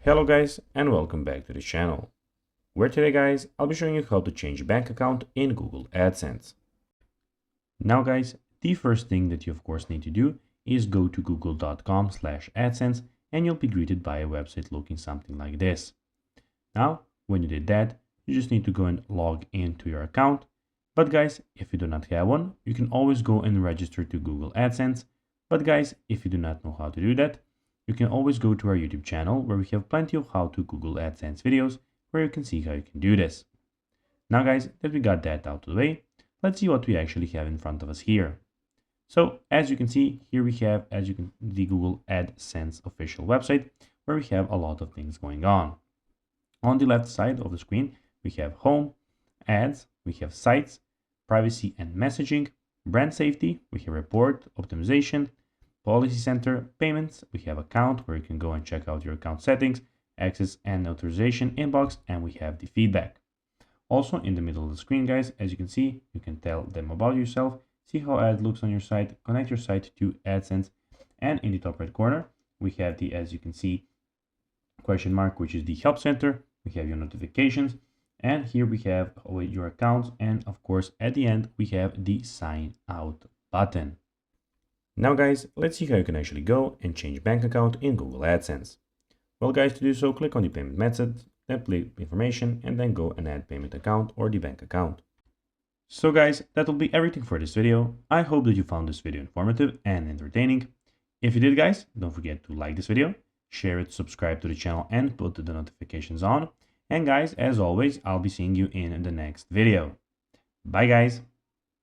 Hello guys and welcome back to the channel, where today guys I'll be showing you how to change a bank account in Google AdSense. Now guys, the first thing that you of course need to do is go to google.com/AdSense and you'll be greeted by a website looking something like this. Now when you did that, you just need to go and log into your account. But guys, if you do not have one, you can always go and register to Google AdSense. But guys, if you do not know how to do that, you can always go to our YouTube channel where we have plenty of how to Google AdSense videos where you can see how you can do this. Now guys, that we got that out of the way, let's see what we actually have in front of us here. So as you can see, here we have the Google AdSense official website where we have a lot of things going on. On the left side of the screen, we have Home, Ads, we have Sites, Privacy and Messaging, Brand Safety, we have Report, Optimization, Policy Center, Payments, we have Account where you can go and check out your account settings, Access and Authorization Inbox, and we have the Feedback. Also in the middle of the screen guys, as you can see, you can tell them about yourself, see how ad looks on your site, connect your site to AdSense, and in the top right corner, we have the, as you can see, question mark, which is the Help Center, we have your notifications, and here we have your accounts, and of course at the end we have the Sign Out button. Now guys, let's see how you can actually go and change bank account in Google AdSense. Well guys, to do so, click on the payment method, then play information, and then go and add payment account or the bank account. So guys, that will be everything for this video. I hope that you found this video informative and entertaining. If you did guys, don't forget to like this video, share it, subscribe to the channel, and put the notifications on. And guys, as always, I'll be seeing you in the next video. Bye guys!